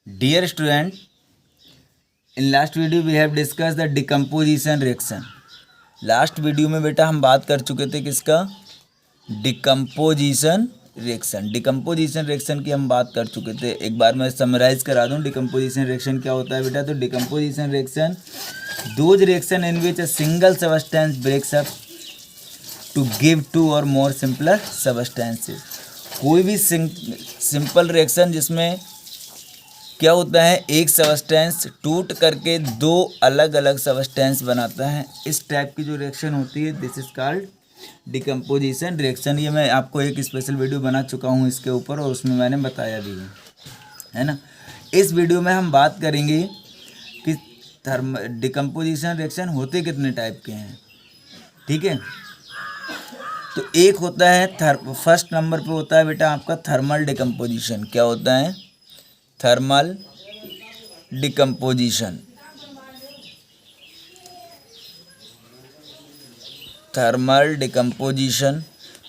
Dear student, in last video we have discussed the decomposition reaction. Last video में बेटा हम बात कर चुके थे किसका? Decomposition reaction. डिकम्पोजिशन रिएक्शन की हम बात कर चुके थे. एक बार मैं समराइज करा दूं डिकम्पोजिशन रिएक्शन क्या होता है बेटा. तो decomposition reaction those reaction in which a single substance breaks up to give two or more simpler substances. कोई भी सिंपल रिएक्शन जिसमें क्या होता है, एक सबस्टेंस टूट करके दो अलग अलग सबस्टेंस बनाता है. इस टाइप की जो रिएक्शन होती है this is called decomposition reaction. ये मैं आपको एक स्पेशल वीडियो बना चुका हूँ इसके ऊपर और उसमें मैंने बताया भी है ना. इस वीडियो में हम बात करेंगे कि डिकम्पोजिशन रिएक्शन होते कितने टाइप के हैं. ठीक है, तो एक होता है फर्स्ट नंबर पे होता है बेटा आपका थर्मल डिकम्पोजिशन. क्या होता है? Thermal decomposition. Thermal decomposition.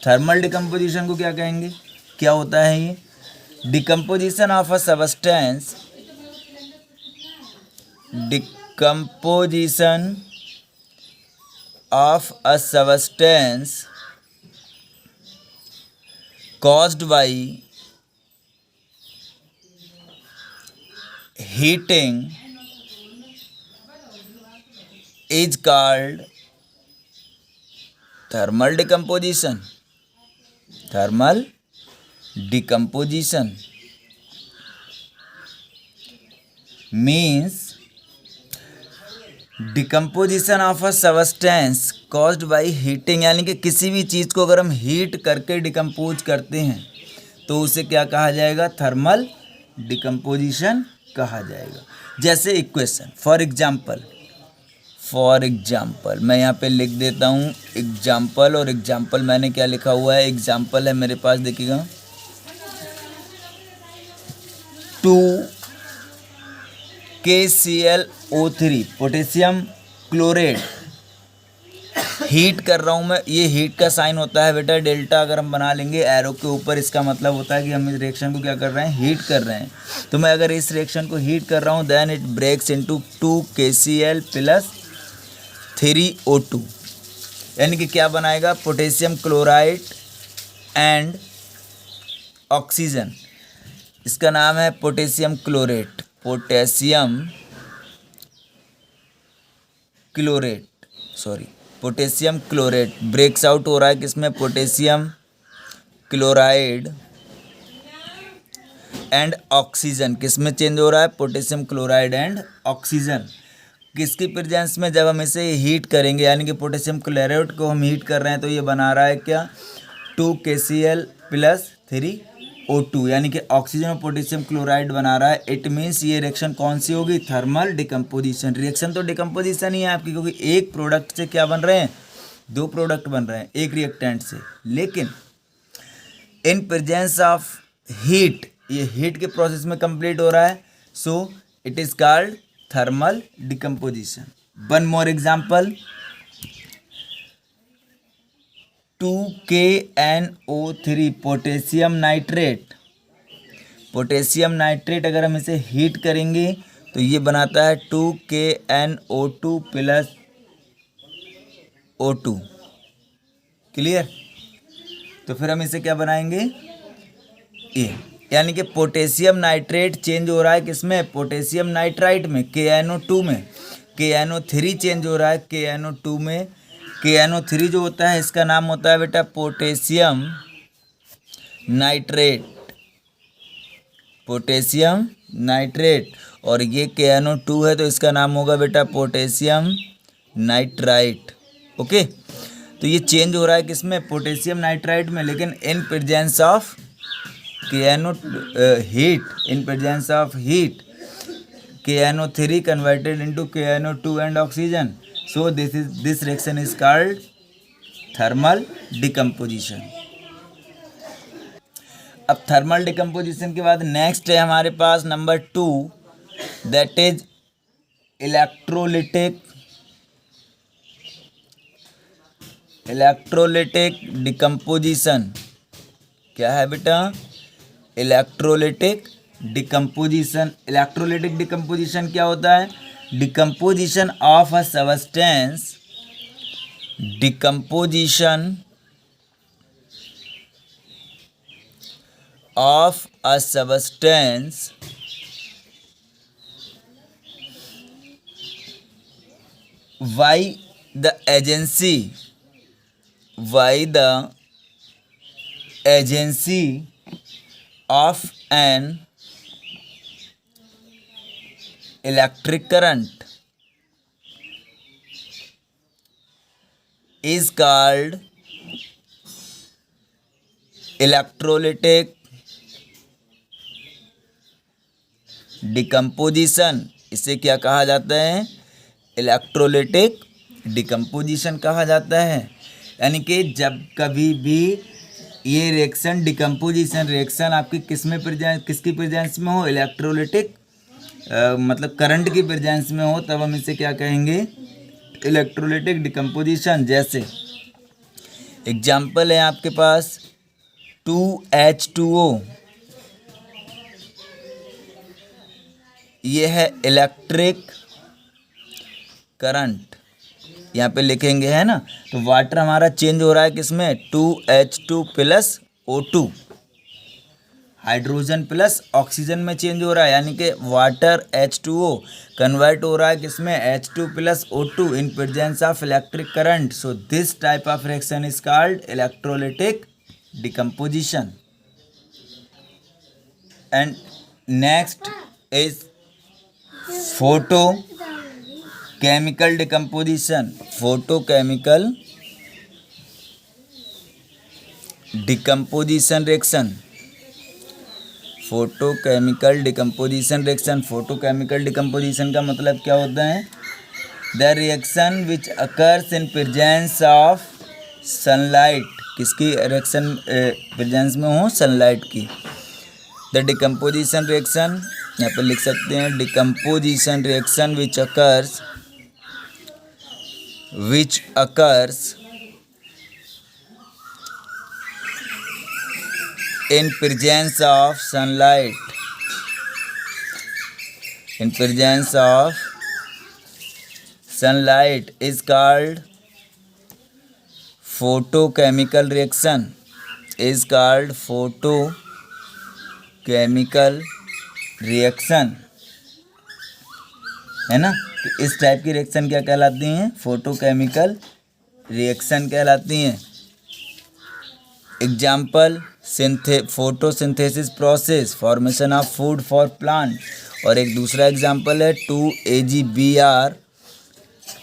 Thermal decomposition को क्या कहेंगे, क्या होता है ये? Decomposition of a substance. Decomposition of a substance caused by heating is called thermal decomposition. Thermal decomposition means decomposition of a substance caused by heating. यानी कि किसी भी चीज़ को अगर हम हीट करके डिकम्पोज करते हैं तो उसे क्या कहा जाएगा? थर्मल डिकम्पोजिशन कहा जाएगा. जैसे इक्वेशन फॉर एग्जाम्पल मैं यहाँ पे लिख देता हूँ एग्जाम्पल. और एग्जाम्पल मैंने क्या लिखा हुआ है? एग्जाम्पल है मेरे पास, देखिएगा 2KClO3 पोटेशियम क्लोरेट. हीट कर रहा हूँ मैं. ये हीट का साइन होता है बेटा डेल्टा. अगर हम बना लेंगे एरो के ऊपर, इसका मतलब होता है कि हम इस रिएक्शन को क्या कर रहे हैं? हीट कर रहे हैं. तो मैं अगर इस रिएक्शन को हीट कर रहा हूँ then it breaks into 2KCl plus 3O2. यानी कि क्या बनाएगा? Potassium chloride and oxygen. इसका नाम है potassium chlorate. Potassium chlorate breaks out हो रहा है किसमें? Potassium chloride and oxygen. किसमें चेंज हो रहा है? Potassium chloride and oxygen. किसकी प्रेजेंस में? जब हम इसे हीट करेंगे, यानी कि पोटेशियम क्लोराइड को हम हीट कर रहे हैं तो ये बना रहा है क्या? 2KCl plus 3O2. यानी कि ऑक्सीजन और पोटेशियम क्लोराइड बना रहा है. इट मीन्स ये रिएक्शन कौन सी होगी? Thermal decomposition reaction. तो डिकम्पोजिशन ही है आपकी, क्योंकि एक प्रोडक्ट से क्या बन रहे हैं? दो प्रोडक्ट बन रहे हैं एक रिएक्टेंट से. लेकिन इन प्रेजेंस ऑफ हीट, ये हीट के प्रोसेस में कंप्लीट हो रहा है. So it is called thermal decomposition. One more example 2KNO3 potassium nitrate. Potassium nitrate अगर हम इसे हीट करेंगे तो ये बनाता है 2KNO2 प्लस O2. क्लियर? तो फिर हम इसे क्या बनाएंगे? ए. यानी कि पोटेशियम नाइट्रेट चेंज हो रहा है किसमें? पोटेशियम नाइट्राइट में, KNO2 में. KNO3 चेंज हो रहा है KNO2 में. KNO3 जो होता है इसका नाम होता है बेटा पोटेशियम नाइट्रेट. Potassium nitrate. और ये KNO2 है तो इसका नाम होगा बेटा पोटेशियम नाइट्राइट. ओके, तो ये चेंज हो रहा है किसमें? पोटेशियम नाइट्राइट में. लेकिन इन presence of heat KNO3 converted into KNO2 and oxygen. So this reaction is called thermal decomposition. अब थर्मल डिकम्पोजिशन के बाद नेक्स्ट है हमारे पास number 2, that is electrolytic decomposition. क्या है बेटा? इलेक्ट्रोलिटिक डिकम्पोजिशन, इलेक्ट्रोलाइटिक डिकम्पोजिशन क्या होता है? Decomposition of a substance, decomposition of a substance by the agency of an electric current is called electrolytic decomposition। इसे क्या कहा जाता है? इलेक्ट्रोलाइटिक डिकम्पोजिशन कहा जाता है। यानी कि जब कभी भी ये रिएक्शन डिकम्पोजिशन रिएक्शन आपकी किसकी प्रेजेंस में हो? इलेक्ट्रोलाइटिक मतलब करंट की प्रेजेंस में हो, तब हम इसे क्या कहेंगे? Electrolytic decomposition. जैसे एग्जाम्पल है आपके पास 2H2O, ये है इलेक्ट्रिक करंट, यहाँ पे लिखेंगे, है ना। तो वाटर हमारा चेंज हो रहा है किसमें? 2H2 plus O2, hydrogen plus oxygen में चेंज हो रहा है। यानी कि वाटर H2O कन्वर्ट हो रहा है किसमें? H2 plus O2 in presence of electric current. So this type of reaction is called electrolytic decomposition. And next is photo chemical decomposition. Photochemical decomposition reaction, photochemical decomposition reaction. Photochemical decomposition का मतलब क्या होता है? The reaction which occurs in presence of sunlight, किसकी reaction presence में हो? Sunlight की। The decomposition reaction यहाँ पर लिख सकते हैं, decomposition reaction which occurs in presence of sunlight, is called photochemical reaction, है ना। तो इस टाइप की रिएक्शन क्या कहलाती हैं? फोटोकेमिकल रिएक्शन कहलाती हैं। Example photosynthesis process, formation of food for plant. और एक दूसरा एग्जाम्पल है 2AgBr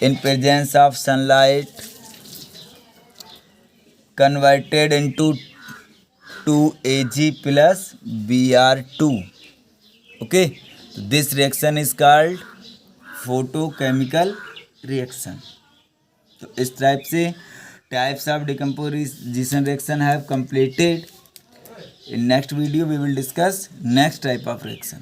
in presence of sunlight converted into 2Ag plus Br2। Okay, तो this reaction is called photochemical reaction. तो इस टाइप से types of decomposition reaction have completed. In next video we will discuss next type of reaction.